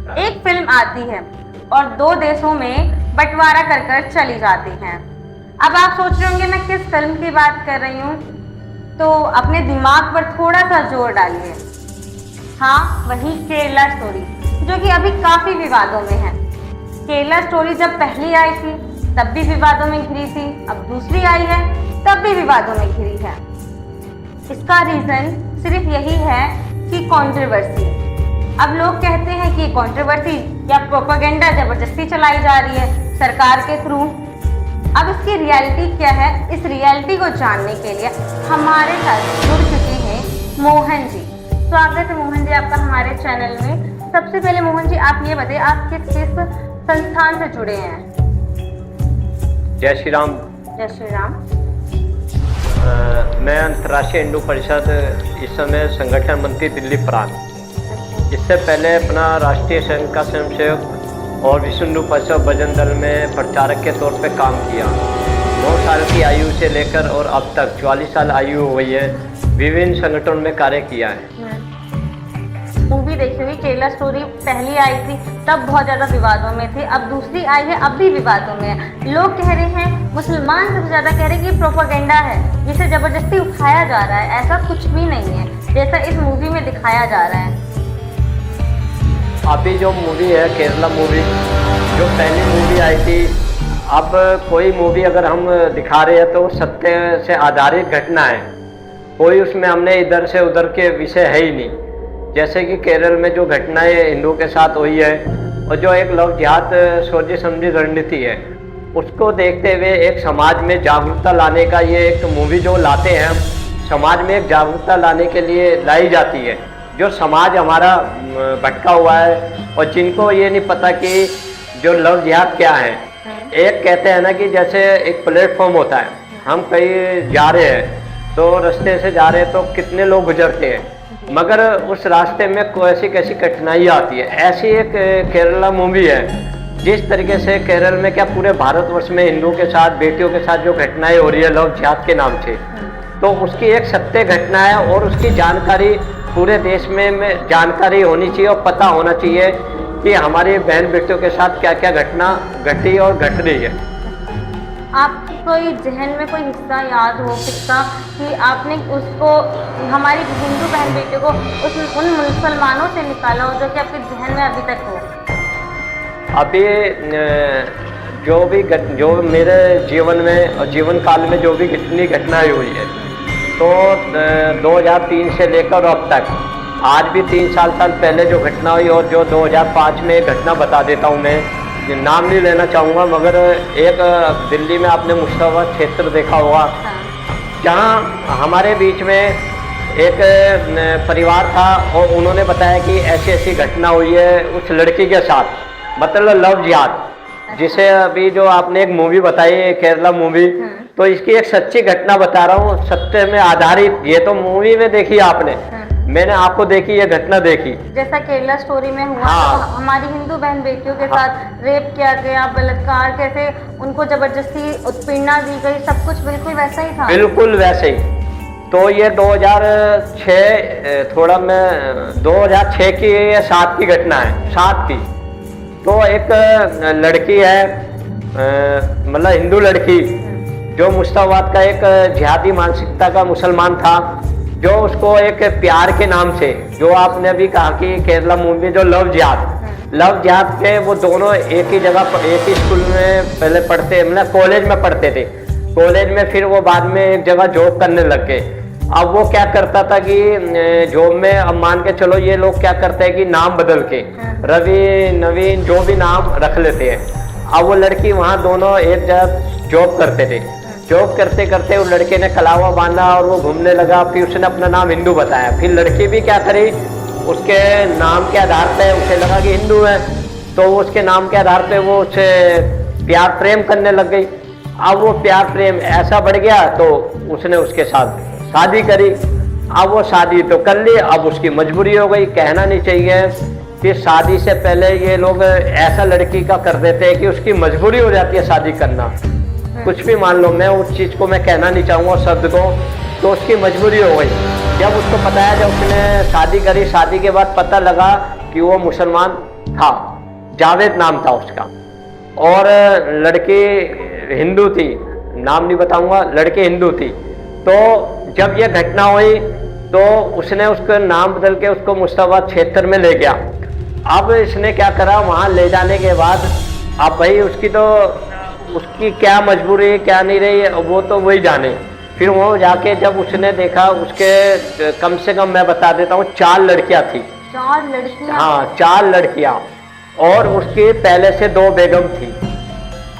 एक फिल्म आती है और दो देशों में बंटवारा कर कर चली जाती है। अब आप सोच रहे होंगे मैं किस फिल्म की बात कर रही हूँ, तो अपने दिमाग पर थोड़ा सा जोर डालिए। हाँ, वही केरला स्टोरी, जो कि अभी काफी विवादों में है। केरला स्टोरी जब पहली आई थी तब भी विवादों में घिरी थी, अब दूसरी आई है तब भी विवादों में घिरी है। इसका रीजन सिर्फ यही है कि कंट्रोवर्सी। अब लोग कहते हैं कि कंट्रोवर्सी या प्रोपेगेंडा जबरदस्ती चलाई जा रही है सरकार के थ्रू। अब इसकी रियलिटी क्या है, इस रियलिटी को जानने के लिए हमारे साथ जुड़ चुके हैं मोहन जी। स्वागत है मोहन जी आपका हमारे चैनल में। सबसे पहले मोहन जी आप ये बताइए, आप किस संस्थान से जुड़े हैं? जय श्री राम। जय श्री राम। मैं अंतर्राष्ट्रीय हिंदू परिषद इस समय संगठन मंत्री दिल्ली प्रांत। इससे पहले अपना राष्ट्रीय संघ का स्वयंसेवक और विश्व हिंदू परिषद भजन दल में प्रचारक के तौर पे काम किया। 9 साल की आयु से लेकर और अब तक 44 साल आयु हो गई है, विभिन्न संगठनों में कार्य किया है। मूवी देखी हुई केरला स्टोरी पहली आई थी तब बहुत ज़्यादा विवादों में थी, अब दूसरी आई है अब भी विवादों में है। लोग कह रहे हैं, मुसलमान सबसे ज़्यादा कह रहे हैं कि प्रोपेगेंडा है, जिसे ज़बरदस्ती उठाया जा रहा है। ऐसा कुछ भी नहीं है जैसा इस मूवी में दिखाया जा रहा है। अभी जो मूवी है केरला मूवी, जो पहली मूवी आई थी, अब कोई मूवी अगर हम दिखा रहे हैं तो सत्य से आधारित घटना है, कोई उसमें हमने इधर से उधर के विषय है ही नहीं। जैसे कि केरल में जो घटनाएं हिंदू के साथ हुई है और जो एक लव जिहाद सोची समझी रणनीति है, उसको देखते हुए एक समाज में जागरूकता लाने का ये एक मूवी जो लाते हैं, समाज में एक जागरूकता लाने के लिए लाई जाती है। जो समाज हमारा भटका हुआ है और जिनको ये नहीं पता कि जो लव जिहाद क्या है। एक कहते हैं ना कि जैसे एक प्लेटफॉर्म होता है, हम कहीं जा रहे हैं तो रास्ते से जा रहे हैं तो कितने लोग गुजरते हैं, मगर उस रास्ते में कैसी कैसी कठिनाई आती है। ऐसी एक केरला मूवी है। जिस तरीके से केरल में क्या पूरे भारतवर्ष में हिंदुओं के साथ, बेटियों के साथ जो घटनाएं हो रही है लव जिहाद के नाम से, तो उसकी एक सत्य घटना है और उसकी जानकारी पूरे देश में जानकारी होनी चाहिए और पता होना चाहिए कि हमारी बहन बेटियों के साथ क्या क्या घटना घटी और घट रही है। आपको कोई जहन में कोई हिस्सा याद हो किस्सा कि आपने उसको, हमारी हिंदू बहन बेटियों को उन मुसलमानों से निकाला हो, जो कि आपके जहन में अभी तक हो? अभी जो मेरे जीवन में और जीवन काल में जो भी कितनी घटनाएं हुई है, तो 2003 से लेकर अब तक, आज भी 3 साल पहले जो घटना हुई और जो 2005 में एक घटना बता देता हूँ। मैं नाम नहीं लेना चाहूँगा, मगर एक दिल्ली में आपने मुश्ताबाद क्षेत्र देखा होगा, जहाँ हमारे बीच में एक परिवार था और उन्होंने बताया कि ऐसी ऐसी घटना हुई है उस लड़की के साथ, मतलब लव जिहाद, जिसे अभी जो आपने एक मूवी बताई है केरला मूवी, तो इसकी एक सच्ची घटना बता रहा हूँ, सत्य में आधारित। ये तो मूवी में देखी आपने, मैंने आपको देखी, ये घटना देखी जैसा केरला स्टोरी में हुआ। हाँ। तो हमारी हिंदू बहन बेटियों के साथ रेप किया गया, बलात्कार, कैसे उनको जबरदस्ती उत्पीड़ना दी गई, सब कुछ बिल्कुल वैसा ही था। बिल्कुल वैसे ही। तो ये 2006, थोड़ा मैं 2006 की या 7 की घटना है, 7 की। तो एक लड़की है, मतलब हिंदू लड़की, जो मुश्ताबाद का एक जिहादी मानसिकता का मुसलमान था, जो उसको एक प्यार के नाम से, जो आपने अभी कहा कि केरला मूवी जो लव जिहाद पे, वो दोनों एक ही जगह एक ही स्कूल में पहले पढ़ते, मतलब कॉलेज में पढ़ते थे। कॉलेज में फिर वो बाद में एक जगह जॉब करने लग गए। अब वो क्या करता था कि जॉब में, अब मान के चलो ये लोग क्या करते हैं कि नाम बदल के रवि, नवीन, जो भी नाम रख लेते हैं। अब वो लड़की वहाँ दोनों एक जगह जॉब करते थे। जॉब करते करते वो लड़के ने कलावा बांधा और वो घूमने लगा। फिर उसने अपना नाम हिंदू बताया। फिर लड़की भी क्या करी, उसके नाम के आधार पे उसे लगा कि हिंदू है, तो उसके नाम के आधार पे वो उससे प्यार प्रेम करने लग गई। अब वो प्यार प्रेम ऐसा बढ़ गया तो उसने उसके साथ शादी करी। अब वो शादी तो कर ली, अब उसकी मजबूरी हो गई। कहना नहीं चाहिए कि शादी से पहले ये लोग ऐसा लड़की का कर देते हैं कि उसकी मजबूरी हो जाती है शादी करना। कुछ भी मान लो, मैं उस चीज़ को मैं कहना नहीं चाहूँगा शब्द को, तो उसकी मजबूरी हो गई। जब उसको पता है, जब उसने शादी करी, शादी के बाद पता लगा कि वो मुसलमान था, जावेद नाम था उसका, और लड़की हिंदू थी, नाम नहीं बताऊंगा, लड़की हिंदू थी। तो जब ये घटना हुई तो उसने उसका नाम बदल के उसको मुश्ताबाद क्षेत्र में ले गया। अब इसने क्या करा, वहाँ ले जाने के बाद अब भाई उसकी क्या मजबूरी क्या नहीं रही वो तो वही जाने। फिर वो जाके जब उसने देखा, उसके कम से कम मैं बता देता हूँ 4 लड़कियां थी। 4 लड़कियां? हाँ 4 लड़कियां, और उसकी पहले से 2 बेगम थी।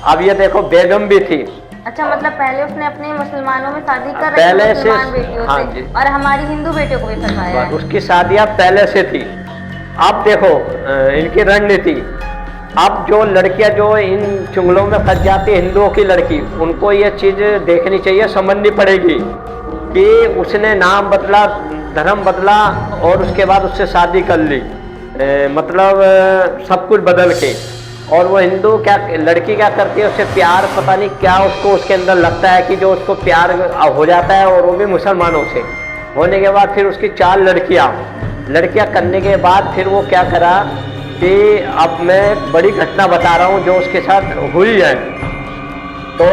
अब ये देखो बेगम भी थी। अच्छा, मतलब पहले उसने अपने मुसलमानों में शादी कर रखी पहले से, मुसलमान बेटियों हाँ से, जी, और हमारी हिंदू बेटियों को भी फंसाया है। उसकी शादियां पहले से थी। अब देखो इनकी रणनीति, अब जो लड़कियां जो इन चुंगलों में फंस जाती है, हिंदुओं की लड़की, उनको ये चीज देखनी चाहिए, समझनी पड़ेगी कि उसने नाम बदला, धर्म बदला, और उसके बाद उससे शादी कर ली, मतलब सब कुछ बदल के। और वो हिंदू क्या, लड़की क्या करती है, उससे प्यार पता नहीं क्या उसको उसके अंदर लगता है कि जो उसको प्यार हो जाता है, और वो भी मुसलमानों से होने के बाद फिर उसकी 4 लड़कियां करने के बाद फिर वो क्या करा कि अब मैं बड़ी घटना बता रहा हूँ जो उसके साथ हुई है। तो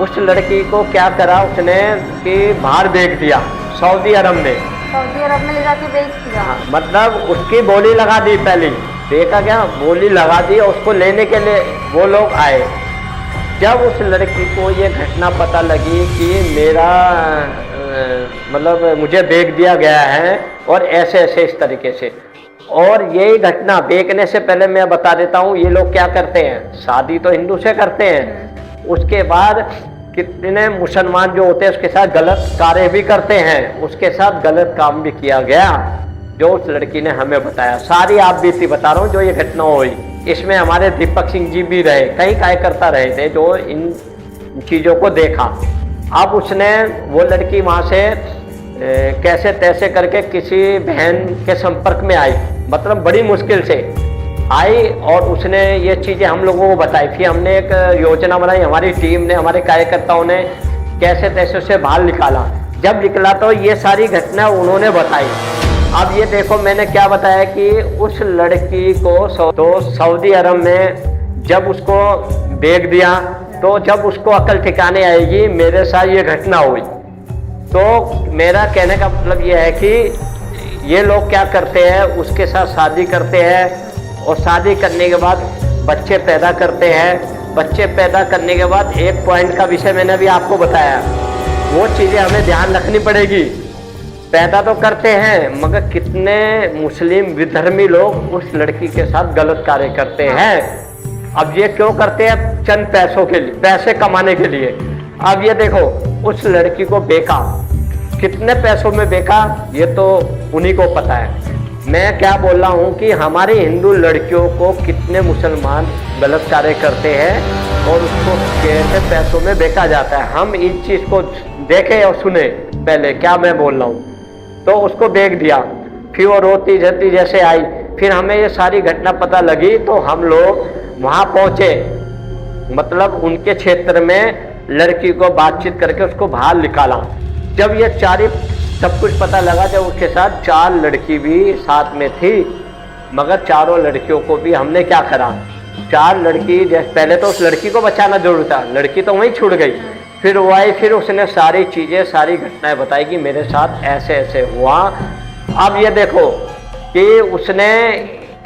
उस लड़की को क्या करा उसने कि बाहर बेच दिया सऊदी अरब में। सऊदी अरब में ले जाके बेच दिया? हाँ, मतलब उसकी बोली लगा दी, पहले देखा क्या, बोली लगा दी, और उसको लेने के लिए वो लोग आए। जब उस लड़की को ये घटना पता लगी कि मेरा मतलब मुझे बेच दिया गया है, और ऐसे ऐसे इस तरीके से, और यही घटना बेचने से पहले मैं बता देता हूँ ये लोग क्या करते हैं, शादी तो हिंदू से करते हैं, उसके बाद कितने मुसलमान जो होते हैं उसके साथ गलत कार्य भी करते हैं, उसके साथ गलत काम भी किया गया, जो उस लड़की ने हमें बताया। सारी आप बीती बता रहा हूँ जो ये घटना हुई। इसमें हमारे दीपक सिंह जी भी रहे, कई कार्यकर्ता रहे थे जो इन चीज़ों को देखा। अब उसने वो लड़की वहाँ से कैसे तैसे करके किसी बहन के संपर्क में आई, मतलब बड़ी मुश्किल से आई, और उसने ये चीज़ें हम लोगों को बताई। फिर हमने एक योजना बनाई, हमारी टीम ने, हमारे कार्यकर्ताओं ने कैसे तैसे उसे बाहर निकाला। जब निकला तो ये सारी घटना उन्होंने बताई। अब ये देखो मैंने क्या बताया कि उस लड़की को तो सऊदी अरब में जब उसको बेच दिया, तो जब उसको अकल ठिकाने आएगी, मेरे साथ ये घटना हुई। तो मेरा कहने का मतलब ये है कि ये लोग क्या करते हैं, उसके साथ शादी करते हैं, और शादी करने के बाद बच्चे पैदा करते हैं। बच्चे पैदा करने के बाद एक पॉइंट का विषय मैंने अभी आपको बताया, वो चीज़ें हमें ध्यान रखनी पड़ेगी। पैदा तो करते हैं, मगर कितने मुस्लिम विधर्मी लोग उस लड़की के साथ गलत कार्य करते हैं। अब ये क्यों करते हैं? चंद पैसों के लिए, पैसे कमाने के लिए। अब ये देखो उस लड़की को बेचा, कितने पैसों में बेचा ये तो उन्हीं को पता है। मैं क्या बोल रहा हूँ कि हमारी हिंदू लड़कियों को कितने मुसलमान गलत कार्य करते हैं, और उसको कैसे पैसों में बेचा जाता है। हम इस चीज़ को देखें और सुने पहले क्या मैं बोल रहा हूँ। तो उसको बेच दिया, फिर वो रोती झरती जैसे आई, फिर हमें ये सारी घटना पता लगी, तो हम लोग वहाँ पहुँचे, मतलब उनके क्षेत्र में लड़की को बातचीत करके उसको बाहर निकाला। जब ये चारी सब कुछ पता लगा, जब उसके साथ 4 लड़की भी साथ में थी, मगर चारों लड़कियों को भी हमने क्या करा, 4 लड़की जैसे पहले तो उस लड़की को बचाना जरूरी था, लड़की तो वहीं छूट गई। फिर वो आई, फिर उसने सारी चीज़ें सारी घटनाएं बताई कि मेरे साथ ऐसे ऐसे हुआ। अब ये देखो कि उसने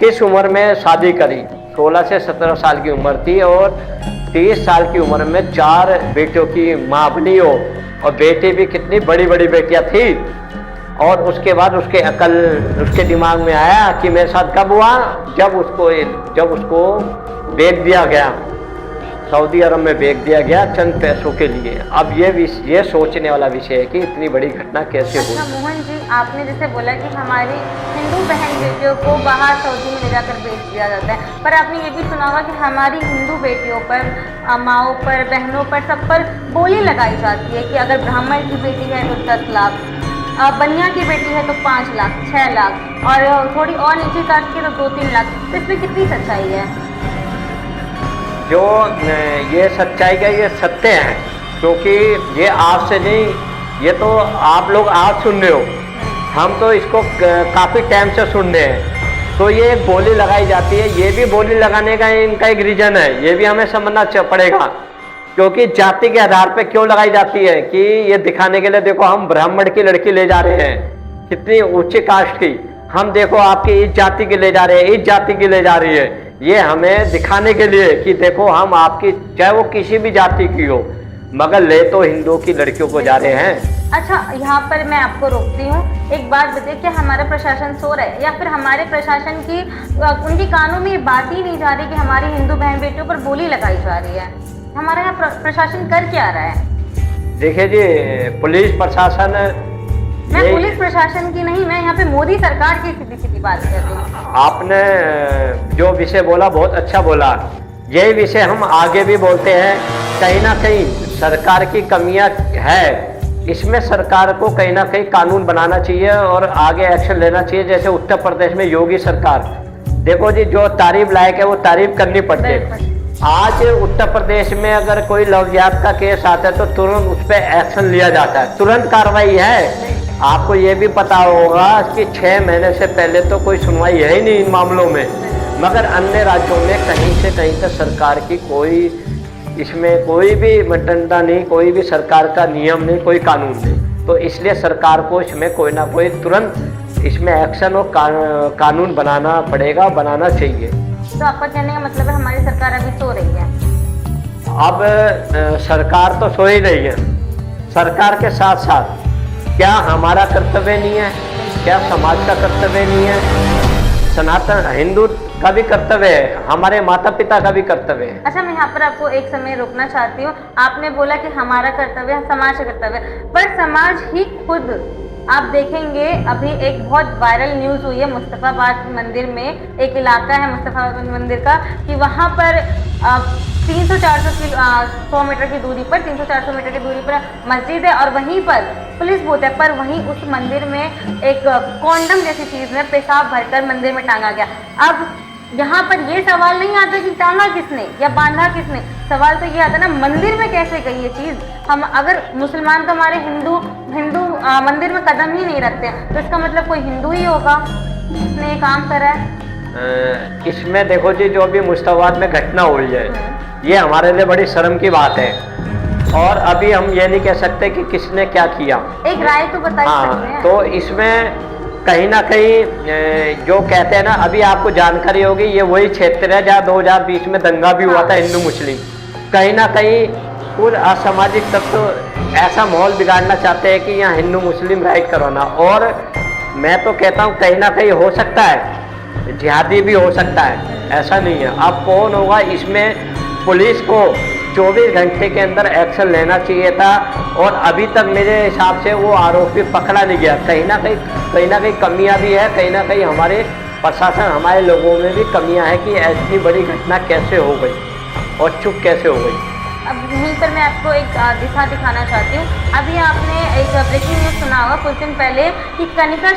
किस उम्र में शादी करी, 16 से 17 साल की उम्र थी, और 30 साल की उम्र में 4 बेटियों की माँ बनी हो, और बेटी भी कितनी बड़ी बड़ी बेटियां थी। और उसके बाद उसके दिमाग में आया कि मेरे साथ कब हुआ, जब उसको बेच दिया गया, सऊदी अरब में बेच दिया गया चंद पैसों के लिए। अब ये सोचने वाला विषय है कि इतनी बड़ी घटना कैसे हुई। अच्छा मोहन जी, आपने जैसे बोला कि हमारी हिंदू बहन बेटियों को बाहर सऊदी में ले जाकर बेच दिया जाता है, पर आपने ये भी सुना होगा कि हमारी हिंदू बेटियों पर, माओं पर, बहनों पर, सब पर बोली लगाई जाती है कि अगर ब्राह्मण की बेटी है तो 10 लाख, बनिया की बेटी है तो 5 लाख, 6 लाख, और थोड़ी और नीचे काट के तो 2-3 लाख। तो इसमें कितनी सच्चाई है? जो ये सच्चाई का ये सत्य है, क्योंकि ये आज से नहीं, ये तो आप लोग आज सुन रहे हो, हम तो इसको काफ़ी टाइम से सुन रहे हैं। तो ये एक बोली लगाई जाती है। ये भी बोली लगाने का इनका एक रीजन है, ये भी हमें समझना पड़ेगा। क्योंकि जाति के आधार पे क्यों लगाई जाती है कि ये दिखाने के लिए, देखो हम ब्राह्मण की लड़की ले जा रहे हैं, कितनी ऊंची कास्ट की, हम देखो आपकी इस जाति की ले जा रहे हैं, इस जाति की ले जा रही है। ये हमें दिखाने के लिए कि देखो हम आपकी, चाहे वो किसी भी जाति की हो, मगर ले तो हिंदू की लड़कियों को जा रहे हैं। अच्छा, यहाँ पर मैं आपको रोकती हूँ। एक बात बताइए, क्या हमारा प्रशासन सो रहा है या फिर हमारे प्रशासन की उनकी कानों में ये बात ही नहीं जा रही कि हमारी हिंदू बहन बेटियों पर गोली लगाई जा रही है? हमारा यहाँ प्रशासन कर क्या रहा है? देखिए जी, पुलिस प्रशासन, मैं पुलिस प्रशासन की नहीं, मैं यहाँ पे मोदी सरकार की सीधी बात कर रही हूँ। आपने जो विषय बोला बहुत अच्छा बोला। यही विषय हम आगे भी बोलते हैं। कहीं ना कहीं सरकार की कमियां है, इसमें सरकार को कहीं ना कहीं कानून बनाना चाहिए और आगे एक्शन लेना चाहिए। जैसे उत्तर प्रदेश में योगी सरकार, देखो जी, जो तारीफ लायक है वो तारीफ करनी पड़ती है। आज उत्तर प्रदेश में अगर कोई लवजात का केस आता है तो तुरंत उस पर एक्शन लिया जाता है, तुरंत कार्रवाई है। आपको ये भी पता होगा कि 6 महीने से पहले तो कोई सुनवाई है ही नहीं इन मामलों में, मगर अन्य राज्यों में कहीं से कहीं तक सरकार की कोई, इसमें कोई भी मटंडा नहीं, कोई भी सरकार का नियम नहीं, कोई कानून नहीं। तो इसलिए सरकार को इसमें कोई ना कोई तुरंत इसमें एक्शन और कानून बनाना पड़ेगा, बनाना चाहिए। तो आपका कहने का मतलब है हमारी सरकार अभी सो रही है? अब सरकार तो सो ही रही है। सरकार के साथ साथ क्या हमारा कर्तव्य नहीं है? क्या समाज का कर्तव्य नहीं है? सनातन हिंदू का भी कर्तव्य है, हमारे माता पिता का भी कर्तव्य है। अच्छा, मैं यहाँ पर आपको एक समय रोकना चाहती हूँ। आपने बोला कि हमारा कर्तव्य है, समाज का कर्तव्य है, पर समाज ही खुद, आप देखेंगे अभी एक बहुत वायरल न्यूज़ हुई है मुस्तफाबाद मंदिर में, एक इलाका है मुस्तफाबाद मंदिर का, कि वहाँ पर 100 मीटर की दूरी पर 300-400 मीटर की दूरी पर मस्जिद है और वहीं पर पुलिस बूथ है, पर वहीं उस मंदिर में एक कॉन्डम जैसी चीज़ में पेशाब भरकर मंदिर में टांगा गया। अब यहाँ पर ये सवाल नहीं आता कि टांगा किसने या बांधा किसने, सवाल तो ये आता ना मंदिर में कैसे गई ये चीज़। हम अगर मुसलमान तो हमारे हिंदू मंदिर में कदम ही नहीं रखते हैं, तो इसका मतलब कोई हिंदू ही होगा जिसने ये काम करा है। इसमें देखो जी, जो अभी मुस्तफाबाद में घटना हुई है, ये हमारे लिए बड़ी शर्म की बात है और अभी हम ये नहीं कह सकते कि किसने क्या किया। एक राय तो बताइए। हाँ, तो इसमें कहीं ना कहीं जो कहते हैं ना, अभी आपको जानकारी होगी, ये वही क्षेत्र है जहाँ 2020 में दंगा भी हुआ था हिंदू मुस्लिम। कहीं ना कहीं कुछ असामाजिक तत्व ऐसा माहौल बिगाड़ना चाहते हैं कि यहाँ हिंदू मुस्लिम राइट करवाना। और मैं तो कहता हूँ कहीं ना कहीं हो सकता है जिहादी भी हो सकता है, ऐसा नहीं है। अब कौन होगा इसमें, पुलिस को 24 घंटे के अंदर एक्शन लेना चाहिए था और अभी तक मेरे हिसाब से वो आरोपी पकड़ा नहीं गया। कहीं ना कहीं कमियां भी है, कहीं ना कहीं हमारे प्रशासन, हमारे लोगों में भी कमियां हैं कि ऐसी बड़ी घटना कैसे हो गई और चुप कैसे हो गई। अब यहीं पर मैं आपको एक दिशा दिखाना चाहती हूँ। अभी आपने एक ब्रेकिंग न्यूज़ सुना होगा कुछ दिन पहले कि कनिका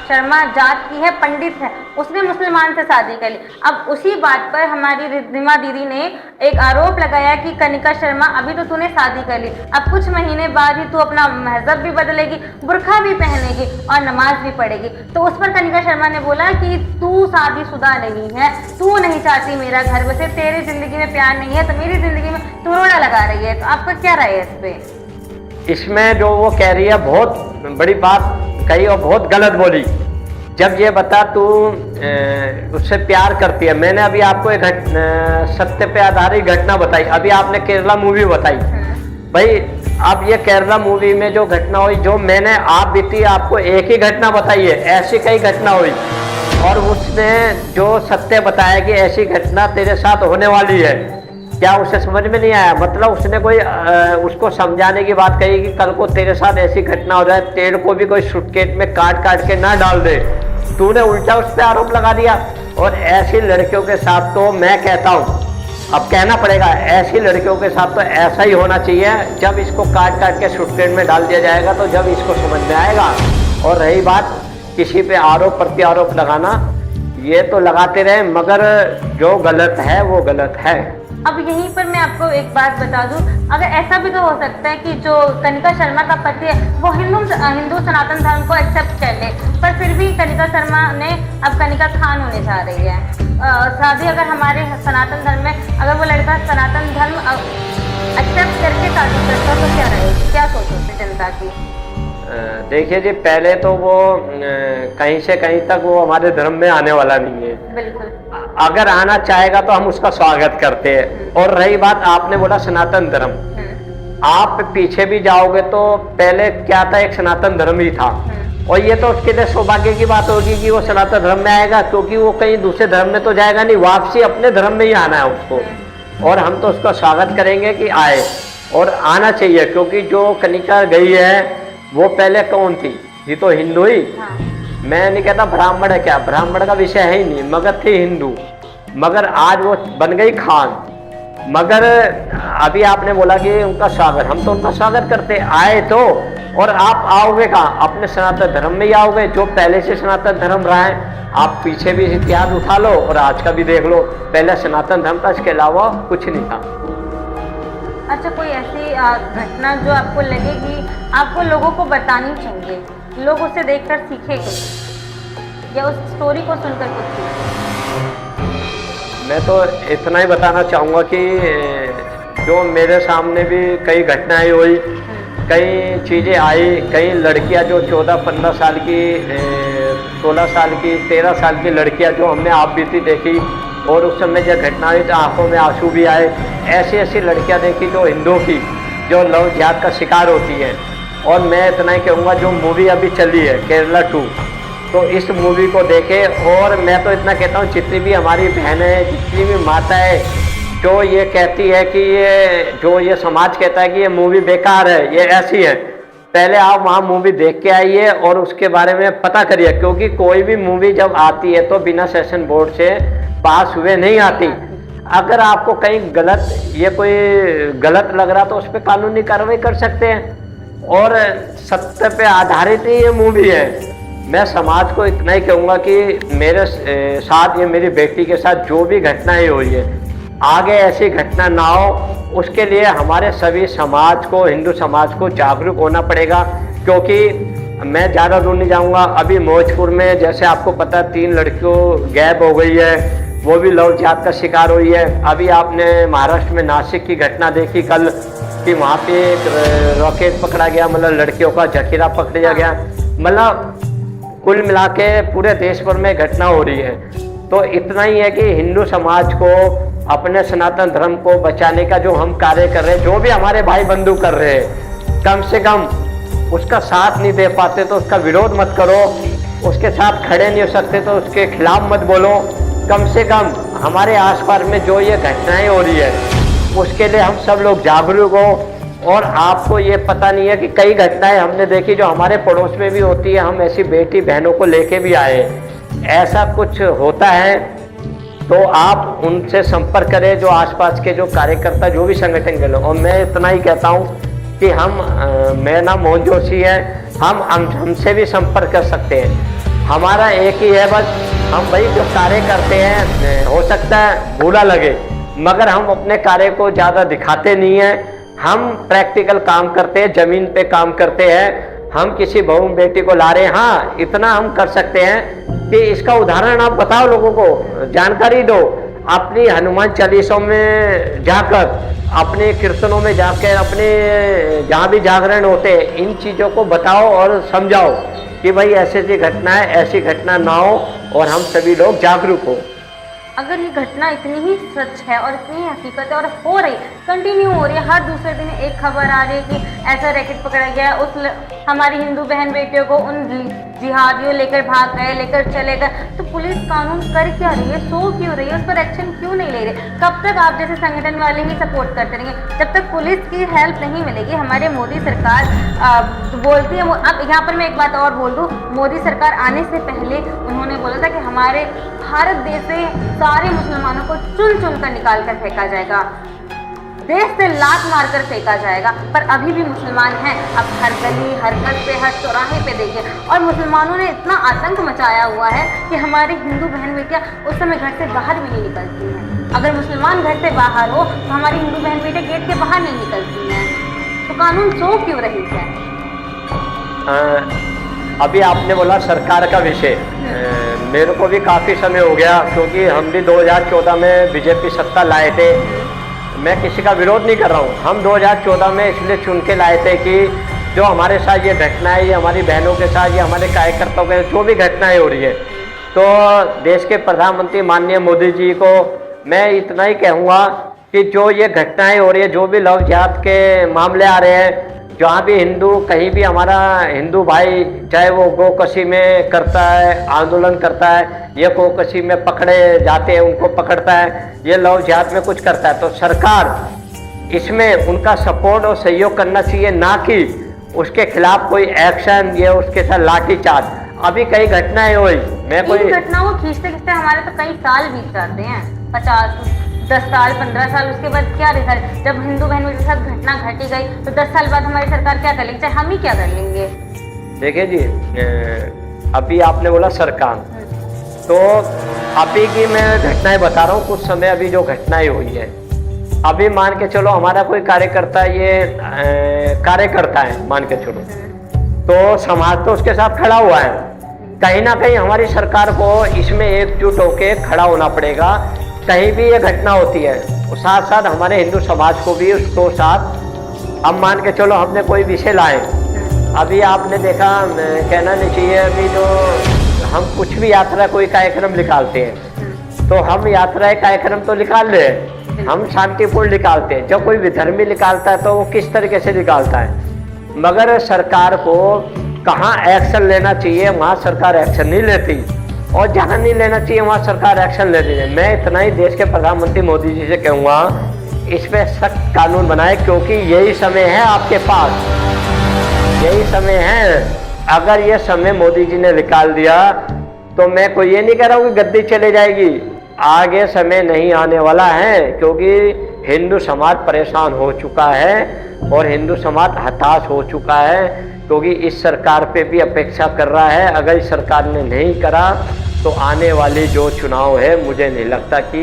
शर्मा जात की है, पंडित है, उसने मुसलमान से शादी कर ली। अब उसी बात पर हमारी रिद्धिमा दीदी ने एक आरोप लगाया कि कनिका शर्मा अभी तो तूने शादी कर ली, अब कुछ महीने बाद ही तू अपना मजहब भी बदलेगी, बुर्खा भी पहनेगी और नमाज भी पढ़ेगी। तो उस पर कनिका शर्मा ने बोला कि तू शादीशुदा नहीं है, तू नहीं चाहती मेरा घर बसे, तेरी जिंदगी में प्यार नहीं है, तो मेरी जिंदगी में तू रोड़ा लगा रही है। तो आपका क्या राय है इस पे? इसमें जो वो कह रही है बहुत बड़ी बात कही और बहुत गलत बोली। जब ये बता तू उससे प्यार करती है, मैंने अभी आपको एक सत्य पे आधारित घटना बताई, अभी आपने केरला मूवी बताई भाई। अब ये केरला मूवी में जो घटना हुई, जो मैंने आप बीती आपको एक ही घटना बताई है, ऐसी कई घटना हुई और उसने जो सत्य बताया कि ऐसी घटना तेरे साथ होने वाली है, क्या उसे समझ में नहीं आया? मतलब उसने कोई उसको समझाने की बात कही कि कल को तेरे साथ ऐसी घटना हो जाए, तेरे को भी कोई सूटकेस में काट के ना डाल दे। तूने उल्टा उस पर आरोप लगा दिया। और ऐसी लड़कियों के साथ तो मैं कहता हूँ, अब कहना पड़ेगा, ऐसी लड़कियों के साथ तो ऐसा ही होना चाहिए। जब इसको काट के सूटकेस में डाल दिया जाएगा तो जब इसको समझ में आएगा। और रही बात किसी पे आरोप प्रत्यारोप लगाना, ये तो लगाते रहे, मगर जो गलत है वो गलत है। अब यहीं पर मैं आपको एक बात बता दूं, अगर ऐसा भी तो हो सकता है कि जो कनिका शर्मा का पति है वो हिंदू सनातन धर्म को एक्सेप्ट कर ले, पर फिर भी कनिका शर्मा ने अब कनिका खान होने जा रही है। शादी अगर हमारे सनातन धर्म में अगर वो लड़का सनातन धर्म एक्सेप्ट करके शादी करता तो क्या रहेगी, क्या सोचोगे जनता की? देखिए जी, पहले तो वो कहीं से कहीं तक वो हमारे धर्म में आने वाला नहीं है। बिल्कुल। अगर आना चाहेगा तो हम उसका स्वागत करते हैं। और रही बात आपने बोला सनातन धर्म, आप पीछे भी जाओगे तो पहले क्या था, एक सनातन धर्म ही था। और ये तो उसके लिए सौभाग्य की बात होगी कि वो सनातन धर्म में आएगा, क्योंकि वो कहीं दूसरे धर्म में तो जाएगा नहीं, वापसी अपने धर्म में ही आना है उसको। और हम तो उसका स्वागत करेंगे कि आए, और आना चाहिए, क्योंकि जो कनिका गई है वो पहले कौन थी? ये तो हिंदू ही। मैं नहीं कहता ब्राह्मण है, क्या ब्राह्मण का विषय है ही नहीं, मगर थी हिंदू, मगर आज वो बन गई खान। मगर अभी आपने बोला कि उनका स्वागत, हम तो उनका स्वागत करते, आए तो। और आप आओगे कहाँ? अपने सनातन धर्म में ही आओगे, जो पहले से सनातन धर्म रहा है। आप पीछे भी इतिहास उठा लो और आज का भी देख लो, पहले सनातन धर्म था, इसके अलावा कुछ नहीं था। अच्छा, कोई ऐसी घटना जो आपको लगे कि आपको लोगों को बतानी चाहिए, लोग उसे देखकर सीखे कुछ, या उस स्टोरी को सुनकर कुछ सीखे? मैं तो इतना ही बताना चाहूँगा कि जो मेरे सामने भी कई घटनाएं हुई, कई चीज़ें आई, कई लड़कियां जो 14-15 साल की, 16 साल की, 13 साल की लड़कियां जो हमने आप बीती देखी, और उस समय जब घटना हुई तो आंखों में आंसू भी आए। ऐसी ऐसी लड़कियां देखी जो हिंदुओं की, जो लव जिहाद का शिकार होती हैं। और मैं इतना ही कहूँगा, जो मूवी अभी चली है केरला 2, तो इस मूवी को देखे। और मैं तो इतना कहता हूँ, जितनी भी हमारी बहनें, जितनी भी माताएं जो ये कहती है कि ये समाज कहता है कि ये मूवी बेकार है, ये ऐसी है, पहले आप वहाँ मूवी देख के आइए और उसके बारे में पता करिए। क्योंकि कोई भी मूवी जब आती है तो बिना सेशन बोर्ड से पास हुए नहीं आती। अगर आपको कहीं कोई गलत लग रहा तो उस पर कानूनी कार्रवाई कर सकते हैं। और सत्य पे आधारित ही ये मूवी है। मैं समाज को इतना ही कहूँगा कि मेरे साथ, ये मेरी बेटी के साथ जो भी घटनाएं हुई है, आगे ऐसी घटना ना हो, उसके लिए हमारे सभी समाज को, हिंदू समाज को जागरूक होना पड़ेगा। क्योंकि मैं ज़्यादा दूर नहीं जाऊँगा, अभी मौजपुर में जैसे आपको पता 3 लड़कियों गैब हो गई है, वो भी लव जिहाद का शिकार हुई है। अभी आपने महाराष्ट्र में नासिक की घटना देखी कल, कि वहाँ पे एक रॉकेट पकड़ा गया, मतलब लड़कियों का जखीरा पकड़ा गया। मतलब कुल मिला के पूरे देश भर में घटना हो रही है। तो इतना ही है कि हिंदू समाज को अपने सनातन धर्म को बचाने का जो हम कार्य कर रहे हैं, जो भी हमारे भाई बंधु कर रहे हैं, कम से कम उसका साथ नहीं दे पाते तो उसका विरोध मत करो, उसके साथ खड़े नहीं हो सकते तो उसके खिलाफ मत बोलो। कम से कम हमारे आसपास में जो ये घटनाएं हो रही है, उसके लिए हम सब लोग जागरूक हो। और आपको ये पता नहीं है कि कई घटनाएं हमने देखी जो हमारे पड़ोस में भी होती है, हम ऐसी बेटी बहनों को लेके भी आए। ऐसा कुछ होता है तो आप उनसे संपर्क करें, जो आसपास के जो कार्यकर्ता, जो भी संगठन के लोग। और मैं इतना ही कहता हूँ कि मेरा नाम मोहन जोशी है, हमसे भी संपर्क कर सकते हैं। हमारा एक ही है बस, हम भाई जो कार्य करते हैं, हो सकता है बुरा लगे, मगर हम अपने कार्य को ज़्यादा दिखाते नहीं हैं। हम प्रैक्टिकल काम करते हैं, ज़मीन पे काम करते हैं। हम किसी बहू बेटी को ला रहे हैं, हाँ इतना हम कर सकते हैं कि इसका उदाहरण आप बताओ, लोगों को जानकारी दो। अपनी हनुमान चालीसों में जाकर, अपने कीर्तनों में जाकर, अपने जहाँ भी जागरण होते हैं, इन चीज़ों को बताओ और समझाओ कि भाई ऐसी घटना है, ऐसी घटना ना हो, और हम सभी लोग जागरूक हो। अगर ये घटना इतनी ही सच है और इतनी ही हकीकत है और हो रही, कंटिन्यू हो रही है, हर दूसरे दिन एक खबर आ रही है कि ऐसा रैकेट पकड़ा गया, हमारी हिंदू बहन बेटियों को उन जिहादियों लेकर भाग गए, लेकर चले गए, तो पुलिस कानून कर क्या रही है, सो क्यों रही है, उस पर एक्शन क्यों नहीं ले रही? कब तक आप जैसे संगठन वाले ही सपोर्ट करते रहेंगे? जब तक पुलिस की हेल्प नहीं मिलेगी। हमारे मोदी सरकार बोलती है, अब यहाँ पर मैं एक बात और बोल दूँ, मोदी सरकार आने से पहले उन्होंने बोला था कि हमारे भारत देश से सारे मुसलमानों को चुन चुन कर निकाल कर फेंका जाएगा, देश से लात मारकर फेंका जाएगा। पर अभी भी मुसलमान हैं। अब हर गली, हर घर पे, हर चौराहे पे देखिए, और मुसलमानों ने इतना आतंक मचाया हुआ है कि हमारी हिंदू बहन बेटियां उस समय घर से बाहर भी नहीं निकलती हैं। अगर मुसलमान घर से बाहर हो तो हमारी हिंदू बहन बेटे गेट के बाहर नहीं निकलती हैं। तो कानून सो क्यों रही है? अभी आपने बोला सरकार का विषय, मेरे को भी काफ़ी समय हो गया, क्योंकि हम भी 2014 में बीजेपी सत्ता लाए थे। मैं किसी का विरोध नहीं कर रहा हूँ। हम 2014 में इसलिए चुन के लाए थे कि जो हमारे साथ ये घटनाएं, ये हमारी बहनों के साथ, ये हमारे कार्यकर्ताओं के जो भी घटनाएं हो रही है, तो देश के प्रधानमंत्री माननीय मोदी जी को मैं इतना ही कहूँगा कि जो ये घटनाएं हो रही है, जो भी लव जिहाद के मामले आ रहे हैं, जहाँ भी हिंदू, कहीं भी हमारा हिंदू भाई, चाहे वो गोकशी में करता है, आंदोलन करता है, ये गोकशी में पकड़े जाते हैं उनको पकड़ता है, ये लव जिहाद में कुछ करता है, तो सरकार इसमें उनका सपोर्ट और सहयोग करना चाहिए, ना कि उसके खिलाफ कोई एक्शन या उसके साथ लाठीचार्ज। अभी कई घटनाएं हुई, मैं कोई घटनाओं को खींचते खींचते हमारे तो कई साल बीत जाते हैं, 50, 10 साल, 15 साल, उसके बाद क्या रिजल्ट? जब हिंदू बहनों के साथ घटना घटी गई तो 10 साल बाद हमारी सरकार क्या कर लेगी? चाहे हम ही क्या कर लेंगे? देखिए जी, अभी आपने बोला सरकार, तो अभी की मैं घटनाएं बता रहा हूँ, कुछ समय अभी जो घटनाएं हुई है। अभी मान के चलो हमारा कोई कार्यकर्ता, ये कार्यकर्ता है मान के चलो, तो समाज तो उसके साथ खड़ा हुआ है। कहीं ना कहीं हमारी सरकार को इसमें एकजुट होके खड़ा होना पड़ेगा। कहीं भी ये घटना होती है, और साथ साथ हमारे हिंदू समाज को भी उसको साथ, अब मान के चलो हमने कोई विषय लाए, अभी आपने देखा, कहना नहीं चाहिए, अभी जो हम कुछ भी यात्रा कोई कार्यक्रम निकालते हैं, तो हम यात्रा कार्यक्रम तो निकाल रहे हैं, हम शांतिपूर्ण निकालते हैं। जब कोई विधर्मी निकालता है तो वो किस तरीके से निकालता है, मगर सरकार को कहाँ एक्शन लेना चाहिए वहाँ सरकार एक्शन नहीं लेती, और जहाँ नहीं लेना चाहिए वहाँ सरकार एक्शन लेती है। मैं इतना ही देश के प्रधानमंत्री मोदी जी से कहूँगा, इस पर सख्त कानून बनाए, क्योंकि यही समय है आपके पास, यही समय है। अगर ये समय मोदी जी ने निकाल दिया तो मैं कोई ये नहीं कह रहा हूँ कि गद्दी चले जाएगी, आगे समय नहीं आने वाला है, क्योंकि हिंदू समाज परेशान हो चुका है और हिंदू समाज हताश हो चुका है, क्योंकि इस सरकार पे भी अपेक्षा कर रहा है। अगर इस सरकार ने नहीं करा तो आने वाली जो चुनाव है, मुझे नहीं लगता कि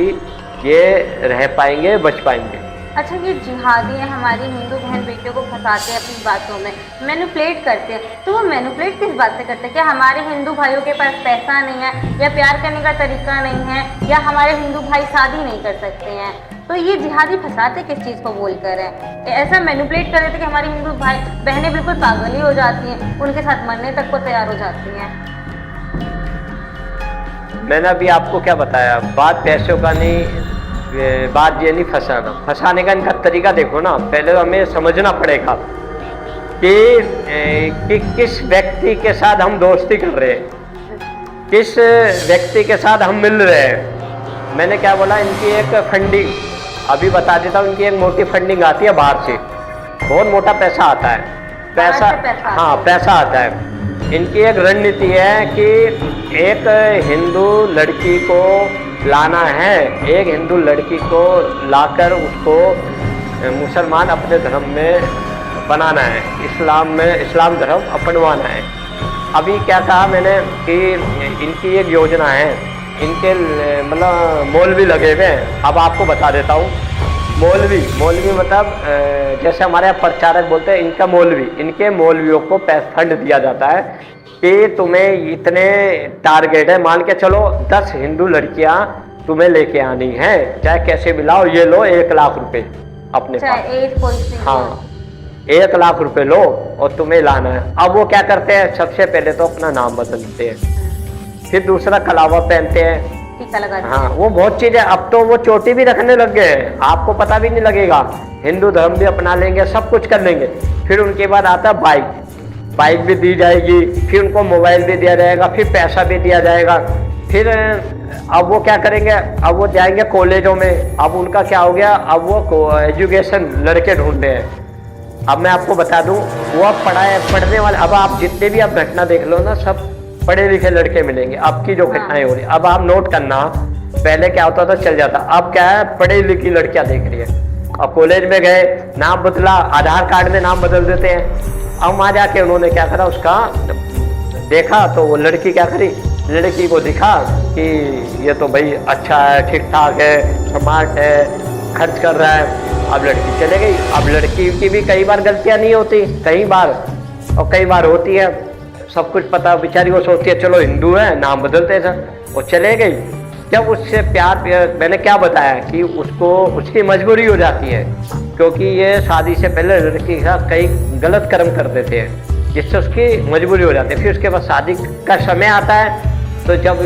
ये रह पाएंगे, बच पाएंगे। अच्छा, ये जिहादी है, हमारी हिंदू बहन बेटियों को फंसाते हैं अपनी बातों में, मैनिपुलेट करते हैं, तो वो मैनिपुलेट किस बात से करते हैं? क्या हमारे हिंदू भाइयों के पास पैसा नहीं है, या प्यार करने का तरीका नहीं है, या हमारे हिंदू भाई शादी नहीं कर सकते हैं? तो ये जिहादी फंसाते किस चीज़ को बोलकर है? ऐसा मैनिपुलेट कर रहे थे कि हमारी हिंदू भाई बहनें बिल्कुल पागल ही हो जाती हैं, उनके साथ मरने तक को तैयार हो जाती हैं। मैंने अभी आपको क्या बताया, बात पैसों का नहीं, बात ये नहीं फंसाने का इनका तरीका देखो ना। पहले तो हमें समझना पड़ेगा कि किस व्यक्ति के साथ हम दोस्ती कर रहे हैं, किस व्यक्ति के साथ हम मिल रहे हैं। मैंने क्या बोला, इनकी एक फंडिंग अभी बता देता हूँ, इनकी एक मोटी फंडिंग आती है बाहर से, बहुत मोटा पैसा आता है, पैसा हाँ पैसा आता है। इनकी एक रणनीति है कि एक हिंदू लड़की को लाना है, एक हिंदू लड़की को लाकर उसको मुसलमान अपने धर्म में बनाना है, इस्लाम में इस्लाम धर्म अपनवाना है। अभी क्या कहा मैंने कि इनकी एक योजना है, इनके मतलब मौलवी लगे हुए हैं। अब आपको बता देता हूँ, मौलवी मतलब जैसे हमारे यहाँ प्रचारक बोलते हैं, इनका मौलवी, इनके मौलवियों को फंड दिया जाता है कि तुम्हें इतने टारगेट है, मान के चलो 10 हिंदू लड़कियां तुम्हें लेके आनी है, चाहे कैसे भी लाओ, ये लो 1 लाख रुपए अपने पास, हाँ 1 लाख रुपए लो और तुम्हें लाना है। अब वो क्या करते हैं, सबसे पहले तो अपना नाम बदलते हैं, फिर दूसरा कलावा पहनते हैं, हाँ वो बहुत चीजें, अब तो वो चोटी भी रखने लग गए हैं, आपको पता भी नहीं लगेगा, हिंदू धर्म भी अपना लेंगे, सब कुछ कर लेंगे। फिर उनके बाद आता बाइक भी दी जाएगी, फिर उनको मोबाइल भी दिया जाएगा, फिर पैसा भी दिया जाएगा। फिर अब वो क्या करेंगे, अब वो जाएंगे कॉलेजों में, अब उनका क्या हो गया, अब वो एजुकेशन लड़के ढूंढते हैं। अब मैं आपको बता दूं, वो अब पढ़ने वाले, अब आप जितने भी आप घटना देख लो ना, सब पढ़े लिखे लड़के मिलेंगे। अब की जो घटनाएं हो रही, अब आप नोट करना, पहले क्या होता था चल जाता, अब क्या है, पढ़ी लिखी लड़कियां देख रही है। अब कॉलेज में गए, नाम बदला, आधार कार्ड में नाम बदल देते हैं। अब वहाँ जाके उन्होंने क्या करा, उसका देखा तो वो लड़की क्या करी, लड़की को दिखा कि ये तो भाई अच्छा है, ठीक ठाक है, स्मार्ट है, खर्च कर रहा है। अब लड़की चले गई। अब लड़की की भी कई बार गलतियां नहीं होती, कई बार, और कई बार होती है। सब कुछ पता, बेचारी वो सोचती है चलो हिंदू है, नाम बदलते थे, वो चले गई। जब उससे प्यार, मैंने क्या बताया कि उसको उसकी मजबूरी हो जाती है, क्योंकि ये शादी से पहले लड़की के साथ कई गलत कर्म करते थे, जिससे उसकी मजबूरी हो जाती है। फिर उसके बाद शादी का समय आता है, तो जब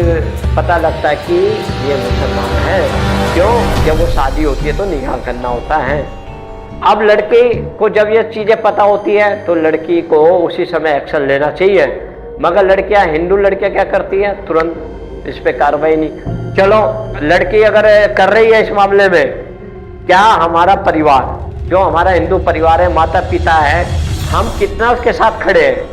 पता लगता है कि ये मुसलमान है, क्यों, जब वो शादी होती है तो निकाह करना होता है। अब लड़की को जब ये चीज़ें पता होती है तो लड़की को उसी समय एक्शन लेना चाहिए, मगर लड़कियां, हिंदू लड़कियां क्या करती हैं, तुरंत इस पे कार्रवाई नहीं। चलो लड़की अगर कर रही है इस मामले में, क्या हमारा परिवार, जो हमारा हिंदू परिवार है, माता पिता है, हम कितना उसके साथ खड़े हैं।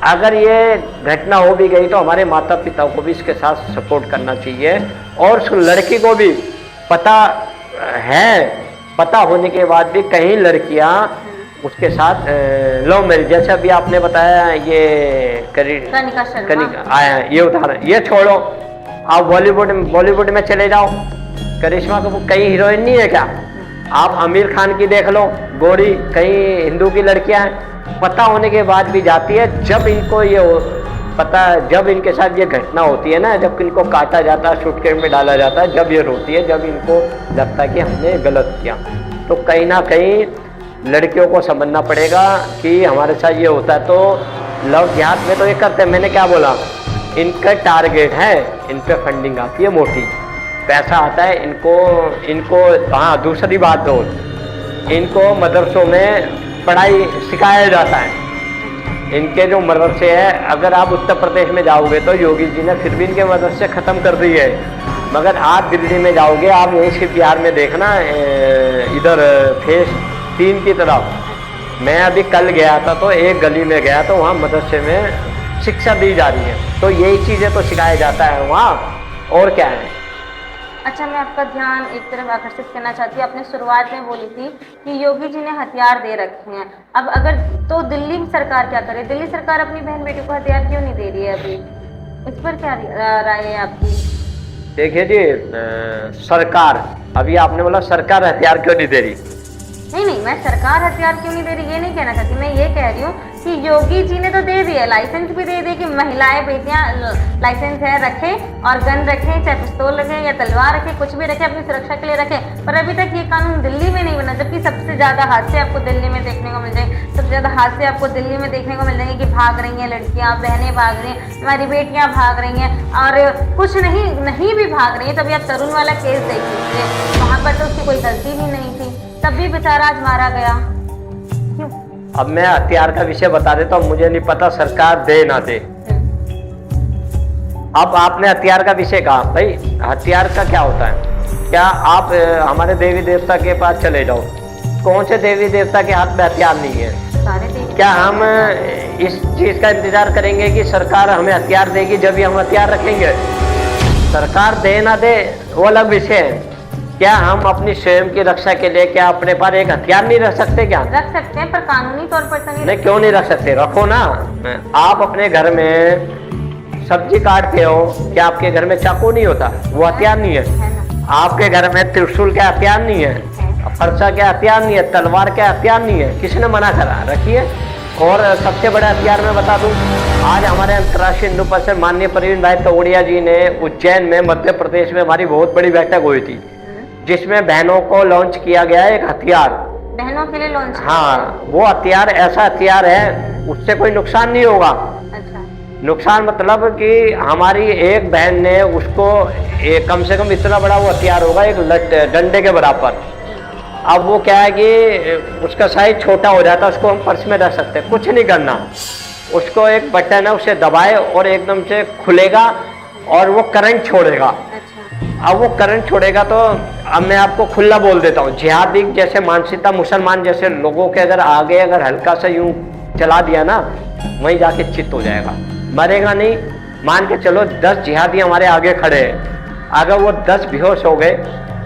अगर ये घटना हो भी गई तो हमारे माता पिता को भी इसके साथ सपोर्ट करना चाहिए, और उस लड़की को भी पता है, पता होने के बाद भी कई लड़कियां उसके साथ लव मैरिज, जैसे अभी आपने बताया ये कनिका आया, ये उदाहरण, ये छोड़ो, आप बॉलीवुड में चले जाओ, करिश्मा कपूर कई हीरोइन नहीं है क्या, आप आमिर खान की देख लो, गोरी, कई हिंदू की लड़कियां हैं, पता होने के बाद भी जाती है। जब इनको ये पता, जब इनके साथ ये घटना होती है ना, जब इनको काटा जाता है, सूटकेस में डाला जाता है, जब ये रोती है, जब इनको लगता है कि हमने गलत किया, तो कहीं ना कहीं लड़कियों को समझना पड़ेगा कि हमारे साथ ये होता है। तो लव जिहाद में तो ये करते हैं, मैंने क्या बोला, इनका टारगेट है, इन पे फंडिंग आती है, मोटी पैसा आता है इनको। हाँ, दूसरी बात तो इनको मदरसों में पढ़ाई सिखाया जाता है। इनके जो मदरसे हैं, अगर आप उत्तर प्रदेश में जाओगे तो योगी जी ने फिर भी इनके मदरसे ख़त्म कर दिए है, मगर आप दिल्ली में जाओगे, आप यहीं से बिहार में देखना, इधर फेज 3 की तरफ मैं अभी कल गया था, तो एक गली में गया तो वहाँ मदरसे में शिक्षा दी जा रही है। तो यही चीज़ें तो सिखाया जाता है वहाँ, और क्या है। अच्छा, मैं आपका ध्यान एक तरफ आकर्षित करना चाहती हूँ। आपने शुरुआत में बोली थी कि योगी जी ने हथियार दे रखे हैं। अब अगर तो दिल्ली सरकार क्या करे, दिल्ली सरकार अपनी बहन बेटी को हथियार क्यों नहीं दे रही है अभी, इस पर क्या राय है आपकी? देखिए जी, सरकार, अभी आपने बोला सरकार हथियार क्यों नहीं दे रही। नहीं, मैं सरकार हथियार क्यों नहीं दे रही ये नहीं कहना चाहती, मैं ये कह रही हूँ कि योगी जी ने तो दे दिया, लाइसेंस भी दे दिए कि महिलाएं बेटियां लाइसेंस है रखें, और गन रखें, चाहे पिस्तौल रखें या तलवार रखें, कुछ भी रखें, अपनी सुरक्षा के लिए रखें। पर अभी तक ये कानून दिल्ली में नहीं बना, जबकि सबसे ज़्यादा हादसे आपको दिल्ली में देखने को मिल जाएंगे। सबसे ज़्यादा हादसे आपको दिल्ली में देखने को मिल जाएंगे कि भाग रही हैं लड़कियाँ, बहनें भाग रही हैं, हमारी बेटियाँ भाग रही हैं, और कुछ नहीं भी भाग रही हैं। तभी आप तरुण वाला केस देख लीजिए, वहाँ पर तो उसकी कोई गलती भी नहीं थी, तब भी बेचारा आज मारा गया। क्यों? अब मैं हथियार का विषय बता देता हूँ, मुझे नहीं पता सरकार दे ना दे। अब आपने हथियार का विषय कहा, भाई हथियार का क्या होता है, क्या आप हमारे देवी देवता के पास चले जाओ, कौन से देवी देवता के हाथ में हथियार नहीं है? क्या हम इस चीज का इंतजार करेंगे कि सरकार हमें हथियार देगी जब भी हम हथियार रखेंगे? सरकार दे ना दे वो अलग विषय है। क्या हम अपनी स्वयं की रक्षा के लिए क्या अपने पास एक हथियार नहीं रख सकते? क्या रख सकते हैं, पर कानूनी तौर पर तो नहीं। क्यों नहीं रख सकते? रखो ना। आप अपने घर में सब्जी काटते हो, क्या आपके घर में चाकू नहीं होता? वो हथियार नहीं है। आपके घर में त्रिशूल क्या हथियार नहीं है? फरसा क्या हथियार नहीं है? तलवार क्या हथियार नहीं है? किसने मना करा? रखिए। और सबसे बड़ा हथियार मैं बता दूं, आज हमारे अंतर्राष्ट्रीय हिंदू परिषद माननीय प्रवीण भाई तोड़िया जी ने उज्जैन में, मध्य प्रदेश में हमारी बहुत बड़ी बैठक हुई थी, जिसमें बहनों को लॉन्च किया गया है एक हथियार, बहनों के लिए लॉन्च। हाँ, वो हथियार ऐसा हथियार है, उससे कोई नुकसान नहीं होगा। अच्छा। नुकसान मतलब कि हमारी एक बहन ने उसको कम से कम इतना बड़ा वो हथियार होगा, एक डंडे के बराबर। अब वो क्या है कि उसका साइज छोटा हो जाता है, उसको हम पर्स में रख सकते हैं, कुछ नहीं करना। उसको एक बटन है, उसे दबाए और एकदम से खुलेगा और वो करंट छोड़ेगा। अच्छा। अब वो करंट छोड़ेगा तो अब मैं आपको खुला बोल देता हूँ, जिहादी जैसे मानसिकता मुसलमान जैसे लोगों के अगर आगे अगर हल्का सा यूं चला दिया ना, वहीं जाके चित्त हो जाएगा, मरेगा नहीं। मान के चलो 10 जिहादी हमारे आगे खड़े हैं, अगर वो 10 बेहोश हो गए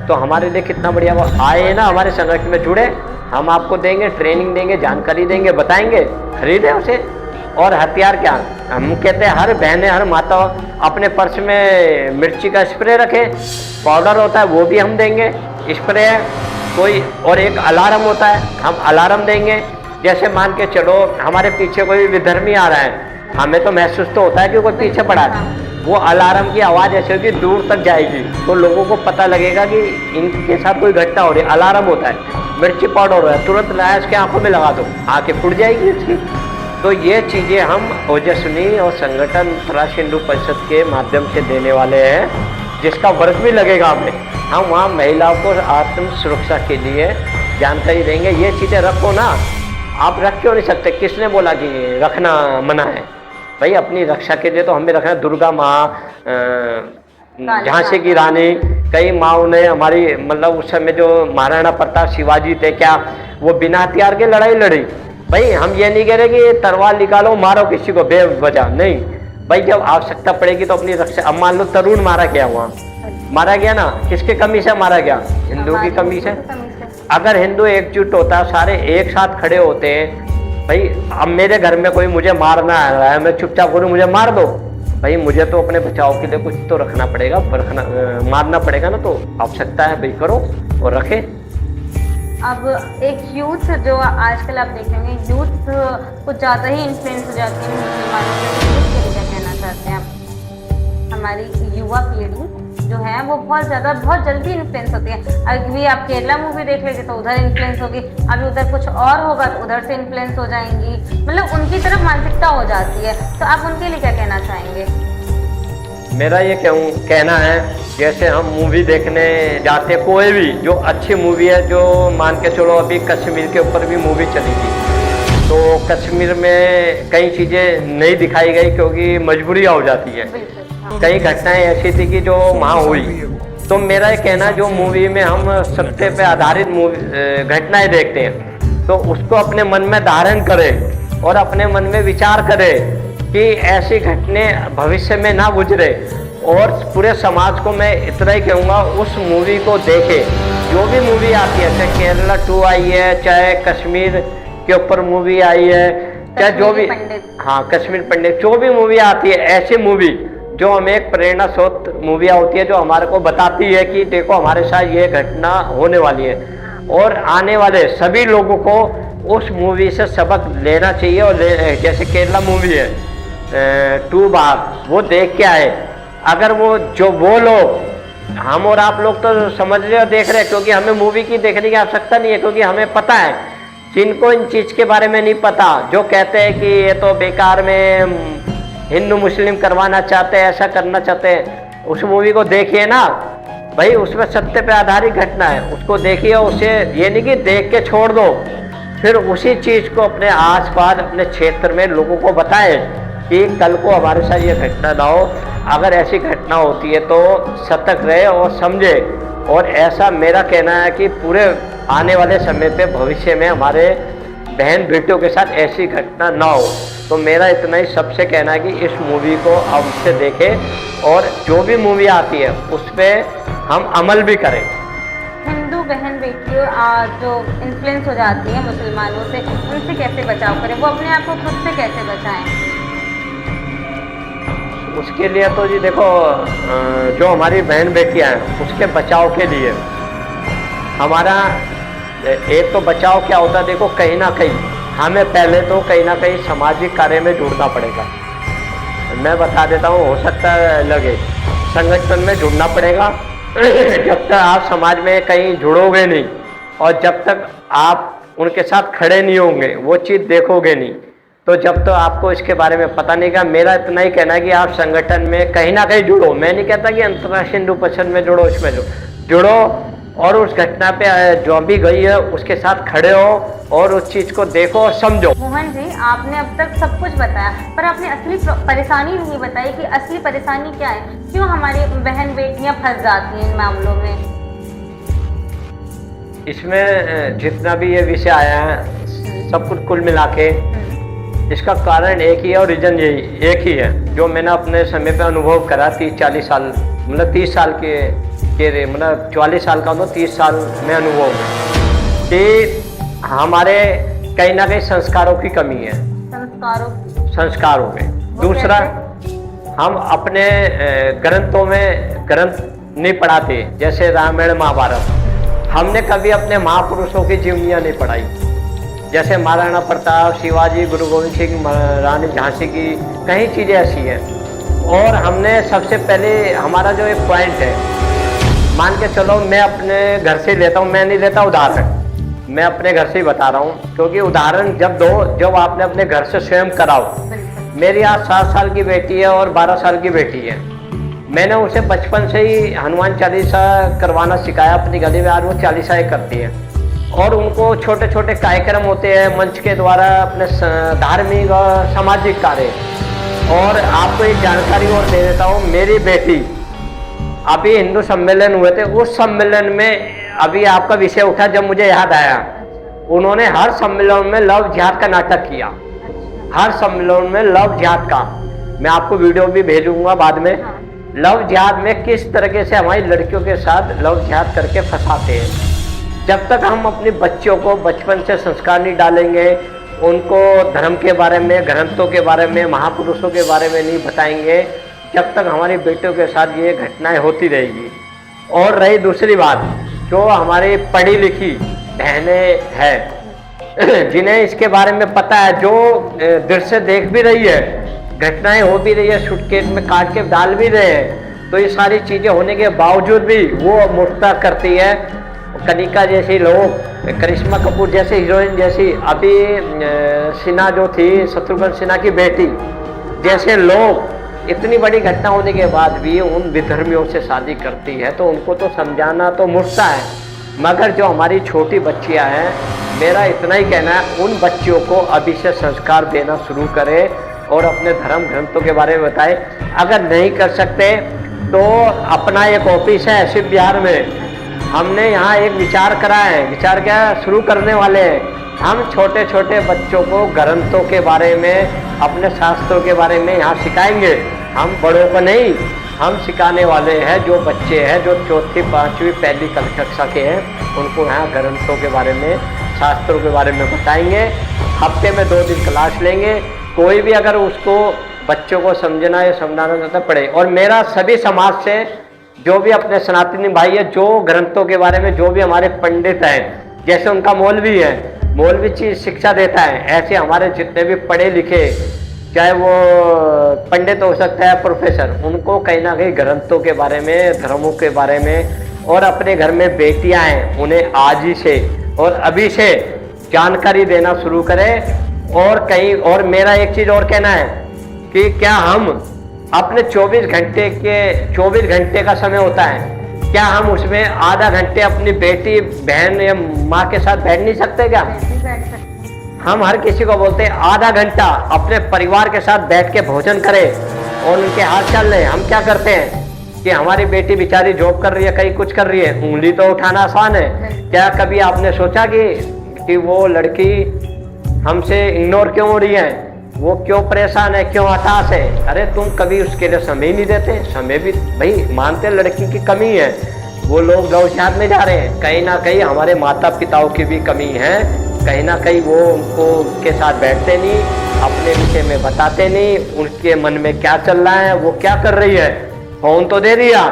तो हमारे लिए कितना बढ़िया। वो आए ना हमारे संगठन में जुड़े, हम आपको देंगे, ट्रेनिंग देंगे, जानकारी देंगे, बताएंगे, खरीदे उसे। और हथियार क्या, हम कहते हैं हर बहनें हर माता अपने पर्स में मिर्ची का स्प्रे रखें, पाउडर होता है वो भी हम देंगे, स्प्रे है कोई, और एक अलार्म होता है हम अलार्म देंगे। जैसे मान के चलो हमारे पीछे कोई विधर्मी आ रहा है, हमें तो महसूस तो होता है कि कोई पीछे पड़ा है, वो अलार्म की आवाज़ ऐसे होगी दूर तक जाएगी तो लोगों को पता लगेगा कि इनके साथ कोई घटना हो रही है। अलार्म होता है, मिर्ची पाउडर हो रहा है, तुरंत लाया इसके आंखों में लगा दो, आंखें फूट जाएगी इसकी। तो ये चीज़ें हम ओजस्विनी और संगठन तराश हिंदू परिषद के माध्यम से देने वाले हैं, जिसका वर्क भी लगेगा हमें। हम वहाँ महिलाओं को आत्म सुरक्षा के लिए जानकारी देंगे। ये चीज़ें रखो ना, आप रख क्यों नहीं सकते? किसने बोला कि रखना मना है? भाई अपनी रक्षा के लिए तो हमें रखना। दुर्गा माँ, झांसी की रानी, कई माँओं ने हमारी मतलब उस समय जो महाराणा प्रताप शिवाजी थे क्या वो बिना हथियार के लड़ाई लड़ी? भाई हम ये नहीं कह रहे कि तलवार निकालो मारो किसी को बेवजह, नहीं भाई, जब आवश्यकता पड़ेगी तो अपनी रक्षा। अब मान लो तरुण मारा गया, वहाँ मारा गया ना, किसके कमी से मारा गया? हिंदू की कमी से। अगर हिंदू एकजुट होता, सारे एक साथ खड़े होते हैं, भाई अब मेरे घर में कोई मुझे मारना आ रहा है, मैं चुपचाप बोलूं मुझे मार दो, भाई मुझे तो अपने बचाव के लिए कुछ तो रखना पड़ेगा, मारना पड़ेगा ना, तो आवश्यकता है भाई करो और रखे। अब एक यूथ जो आजकल आप देखेंगे यूथ कुछ ज़्यादा ही इन्फ्लुएंस हो जाती है मुसलमानों के, क्या कहना चाहते हैं आप? हमारी युवा पीढ़ी जो है वो बहुत जल्दी इन्फ्लुएंस होती है। अभी आप केरला मूवी देख लेंगे तो उधर इन्फ्लुएंस होगी, अभी उधर कुछ और होगा तो उधर से इन्फ्लुएंस हो जाएंगी, मतलब उनकी तरफ मानसिकता हो जाती है। तो आप उनके लिए क्या कहना चाहेंगे? मेरा ये कहना है, जैसे हम मूवी देखने जाते, कोई भी जो अच्छी मूवी है, जो मान के चलो अभी कश्मीर के ऊपर भी मूवी चली थी, तो कश्मीर में कई चीज़ें नहीं दिखाई गई क्योंकि मजबूरियाँ हो जाती है। कई घटनाएं ऐसी थी कि जो वहाँ हुई। तो मेरा ये कहना, जो मूवी में हम सत्य पे आधारित घटनाएं देखते हैं तो उसको अपने मन में धारण करें और अपने मन में विचार करें कि ऐसी घटनाएं भविष्य में ना गुजरे। और पूरे समाज को मैं इतना ही कहूँगा, उस मूवी को देखे। जो भी मूवी आती है, चाहे केरला 2 आई है, चाहे कश्मीर के ऊपर मूवी आई है, चाहे जो भी, हाँ कश्मीर पंडित, जो भी मूवी आती है, ऐसी मूवी जो हमें एक प्रेरणा स्रोत मूवियाँ होती है जो हमारे को बताती है कि देखो हमारे साथ ये घटना होने वाली है, और आने वाले सभी लोगों को उस मूवी से सबक लेना चाहिए। और जैसे केरला मूवी है 2 बार वो देख के आए। अगर वो लोग, हम और आप लोग तो समझ रहे और देख रहे हैं, क्योंकि हमें मूवी की देखने की आवश्यकता नहीं है, क्योंकि हमें पता है। जिनको इन चीज़ के बारे में नहीं पता, जो कहते हैं कि ये तो बेकार में हिंदू मुस्लिम करवाना चाहते हैं, ऐसा करना चाहते हैं, उस मूवी को देखिए ना भाई, उसमें सत्य पे आधारित घटना है, उसको देखिए। उसे ये नहीं कि देख के छोड़ दो, फिर उसी चीज़ को अपने आसपास अपने क्षेत्र में लोगों को बताएं कि कल को हमारे साथ ये घटना ना हो। अगर ऐसी घटना होती है तो सतर्क रहे और समझे। और ऐसा मेरा कहना है कि पूरे आने वाले समय पे भविष्य में हमारे बहन बेटियों के साथ ऐसी घटना ना हो। तो मेरा इतना ही सबसे कहना है कि इस मूवी को अवश्य देखें और जो भी मूवी आती है उस पर हम अमल भी करें। हिंदू बहन बेटियों जो इन्फ्लुएंस हो जाती है मुसलमानों से, उनसे कैसे बचाव करें? वो अपने आप को खुद से कैसे बचाएं? उसके लिए तो जी देखो, जो हमारी बहन बेटियां हैं उसके बचाव के लिए हमारा एक तो बचाव क्या होता है, देखो कहीं ना कहीं हमें पहले तो कहीं ना कहीं सामाजिक कार्य में जुड़ना पड़ेगा। मैं बता देता हूँ, हो सकता है लगे, संगठन में जुड़ना पड़ेगा। जब तक आप समाज में कहीं जुड़ोगे नहीं और जब तक आप उनके साथ खड़े नहीं होंगे, वो चीज़ देखोगे नहीं, तो जब तो आपको इसके बारे में पता नहीं का। मेरा इतना ही कहना है कि आप संगठन में कहीं ना कहीं जुड़ो। मैं नहीं कहता कि अंतर्राष्ट्रीय हिंदू परिषद में जुड़ो, इसमें जुड़ो और उस घटना पे जो भी गई है उसके साथ खड़े हो और उस चीज़ को देखो और समझो। मोहन जी, आपने अब तक सब कुछ बताया, पर आपने असली परेशानी नहीं बताई कि असली परेशानी क्या है, क्यों हमारी बहन बेटियां फंस जाती हैं इन मामलों में। इसमें जितना भी ये विषय आया है सब कुछ कुल मिला के इसका कारण एक ही है और रीजन यही एक ही है, जो मैंने अपने समय पे अनुभव करा 30-40 साल, मतलब 30 साल के मतलब 44 साल का हूँ, 30 साल में अनुभव कि हमारे कहीं ना कहीं संस्कारों की कमी है। संस्कारों में दूसरा, हम अपने ग्रंथों में ग्रंथ नहीं पढ़ाते, जैसे रामायण महाभारत। हमने कभी अपने महापुरुषों की जीवनियाँ नहीं पढ़ाई, जैसे महाराणा प्रताप, शिवाजी, गुरु गोविंद सिंह, रानी झांसी की कई चीज़ें ऐसी हैं। और हमने सबसे पहले हमारा जो एक पॉइंट है, मान के चलो मैं अपने घर से लेता हूँ, मैं नहीं लेता उदाहरण, मैं अपने घर से ही बता रहा हूँ, क्योंकि उदाहरण जब दो, जब आपने अपने घर से स्वयं कराओ। मेरी आज 7 साल की बेटी है और 12 साल की बेटी है। मैंने उसे बचपन से ही हनुमान चालीसा करवाना सिखाया अपनी गली में, आज वो चालीसाएँ करती है। और उनको छोटे छोटे कार्यक्रम होते हैं मंच के द्वारा, अपने धार्मिक और सामाजिक कार्य। और आपको एक जानकारी और दे देता हूँ, मेरी बेटी अभी हिंदू सम्मेलन हुए थे, उस सम्मेलन में अभी आपका विषय उठा, जब मुझे याद आया, उन्होंने हर सम्मेलन में लव जिहाद का नाटक किया, हर सम्मेलन में लव जिहाद का। मैं आपको वीडियो भी भेजूंगा बाद में। लव जिहाद में किस तरीके से हमारी लड़कियों के साथ लव जिहाद करके फंसाते हैं। जब तक हम अपने बच्चों को बचपन से संस्कार नहीं डालेंगे, उनको धर्म के बारे में, ग्रंथों के बारे में, महापुरुषों के बारे में नहीं बताएंगे, जब तक हमारी बेटियों के साथ ये घटनाएं होती रहेगी। और रही दूसरी बात, जो हमारी पढ़ी लिखी बहनें हैं, जिन्हें इसके बारे में पता है, जो दृश्य देख भी रही है, घटनाएं हो भी रही है, सुटकेस में काट के डाल भी रहे हैं, तो ये सारी चीज़ें होने के बावजूद भी वो मूर्खता करती है। कनिका जैसी लोग, करिश्मा कपूर जैसे हीरोइन जैसी, अभी सिन्हा जो थी, शत्रुघ्न सिन्हा की बेटी जैसे लोग, इतनी बड़ी घटना होने के बाद भी उन विधर्मियों से शादी करती है, तो उनको तो समझाना तो मूर्खता है। मगर जो हमारी छोटी बच्चियां हैं, मेरा इतना ही कहना है, उन बच्चियों को अभी से संस्कार देना शुरू करें और अपने धर्म ग्रंथों के बारे में बताएं। अगर नहीं कर सकते तो अपना एक ऑफिस है ऐसे बिहार में, हमने यहाँ एक विचार करा है, विचार क्या शुरू करने वाले हैं। हम छोटे छोटे बच्चों को ग्रंथों के बारे में, अपने शास्त्रों के बारे में यहाँ सिखाएंगे। हम बड़ों को नहीं, हम सिखाने वाले हैं जो बच्चे हैं, जो 4ठी 5वीं पहली कक्षा के हैं, उनको यहाँ ग्रंथों के बारे में, शास्त्रों के बारे में बताएंगे। हफ्ते में 2 दिन क्लास लेंगे। कोई भी अगर उसको बच्चों को समझना या समझाना चाहता पड़े। और मेरा सभी समाज से जो भी अपने सनातनी भाई है, जो ग्रंथों के बारे में, जो भी हमारे पंडित हैं, जैसे उनका मौलवी है, मौलवी चीज शिक्षा देता है, ऐसे हमारे जितने भी पढ़े लिखे, चाहे वो पंडित हो सकता है, प्रोफेसर, उनको कहीं ना कहीं ग्रंथों के बारे में, धर्मों के बारे में, और अपने घर में बेटियां हैं उन्हें आज ही से और अभी से जानकारी देना शुरू करें। और कहीं और मेरा एक चीज और कहना है कि क्या हम अपने 24 घंटे का समय होता है, क्या हम उसमें आधा घंटे अपनी बेटी, बहन या माँ के साथ बैठ नहीं सकते क्या? हम हर किसी को बोलते हैं आधा घंटा अपने परिवार के साथ बैठ के भोजन करें और उनके हाथ चल रहे। हम क्या करते हैं कि हमारी बेटी बेचारी जॉब कर रही है, कहीं कुछ कर रही है, उंगली तो उठाना आसान है। क्या कभी आपने सोचा कि वो लड़की हमसे इग्नोर क्यों हो रही है, वो क्यों परेशान है, क्यों हताश है? अरे तुम कभी उसके लिए समय ही नहीं देते। समय भी भाई मानते लड़की की कमी है, वो लोग गौशाला में जा रहे हैं, कहीं ना कहीं हमारे माता पिताओं की भी कमी है, कहीं ना कहीं वो उनके साथ बैठते नहीं, अपने विषय में बताते नहीं, उनके मन में क्या चल रहा है, वो क्या कर रही है। फोन तो दे दिया,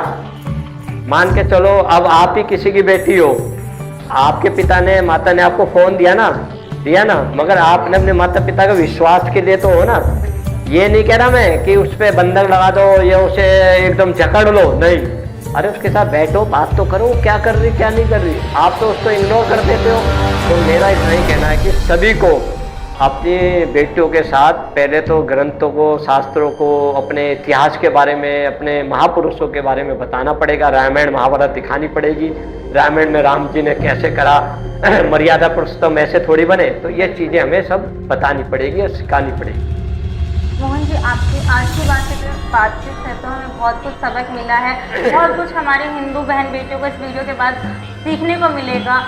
मान के चलो अब आप ही किसी की बेटी हो, आपके पिता ने, माता ने आपको फोन दिया ना, मगर आपने अपने माता पिता के विश्वास के लिए तो हो ना। ये नहीं कह रहा मैं कि उस पर बंधक लगा दो या उसे एकदम जकड़ लो, नहीं। अरे उसके साथ बैठो, बात तो करो, क्या कर रही क्या नहीं कर रही। आप तो उसको इग्नोर कर देते हो। तो मेरा इतना ही कहना है कि सभी को अपनी बेटियों के साथ पहले तो ग्रंथों को, शास्त्रों को, अपने इतिहास के बारे में, अपने महापुरुषों के बारे में बताना पड़ेगा। रामायण महाभारत दिखानी पड़ेगी। रामायण में राम जी ने कैसे करा, मर्यादा पुरुषोत्तम ऐसे थोड़ी बने। तो ये चीज़ें हमें सब बतानी पड़ेगी और सिखानी पड़ेगी। मोहन जी, आपकी आज की बातचीत से तो हमें बहुत कुछ सबक मिला है, बहुत कुछ हमारे हिंदू बहन बेटियों को इस वीडियो के बाद सीखने को मिलेगा।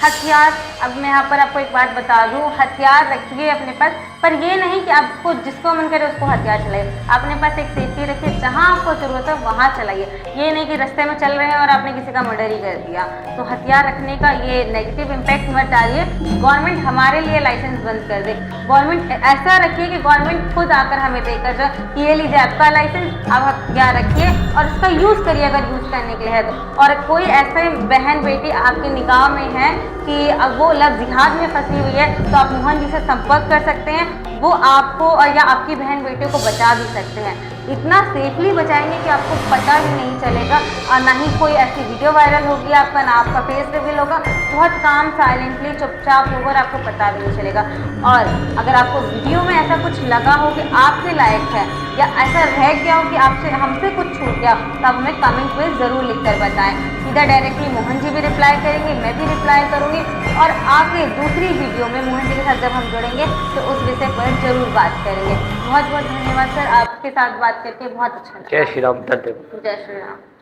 हथियार, अब मैं यहाँ पर आपको एक बात बता दूँ, हथियार रखिए अपने पास, पर ये नहीं कि आपको जिसको मन करे उसको हथियार चलाइए। अपने पास एक सेफ्टी रखिए, जहाँ आपको ज़रूरत है वहाँ चलाइए। ये नहीं कि रास्ते में चल रहे हैं और आपने किसी का मर्डर ही कर दिया। तो हथियार रखने का ये नेगेटिव इम्पैक्ट मत डालिए। गवर्नमेंट हमारे लिए लाइसेंस बंद कर दे। गवर्नमेंट ऐसा रखिए कि गवर्नमेंट खुद आकर हमें देकर जाए कि ये लीजिए आपका लाइसेंस, आप हथियार रखिए और उसका यूज़ करिए अगर यूज़ करने के लिए है तो। और कोई ऐसे बहन बेटी आपकी निगाह में है कि अब वो लव जिहाद में फंसी हुई है, तो आप मोहन जी से संपर्क कर सकते हैं। वो आपको और या आपकी बहन बेटियों को बचा भी सकते हैं। इतना सेफली बचाएंगे कि आपको पता भी नहीं चलेगा और ना ही कोई ऐसी वीडियो वायरल होगी आपका, ना आपका फेस रिवील होगा। बहुत काम साइलेंटली चुपचाप होगा और आपको पता भी नहीं चलेगा। और अगर आपको वीडियो में ऐसा कुछ लगा हो कि आपके लायक है या ऐसा रह गया हो कि आपसे हमसे कुछ छूट गया, तो आप हमें कमेंट में ज़रूर लिखकर बताएं। सीधा डायरेक्टली मोहन जी भी रिप्लाई करेंगे, मैं भी रिप्लाई करूँगी और आगे दूसरी वीडियो में मोहन जी के साथ जब हम जुड़ेंगे तो उस विषय पर जरूर बात करेंगे। बहुत बहुत धन्यवाद सर, आपके साथ बात करके बहुत अच्छा लगा। जय श्री राम, धन्यवाद। जय श्री राम।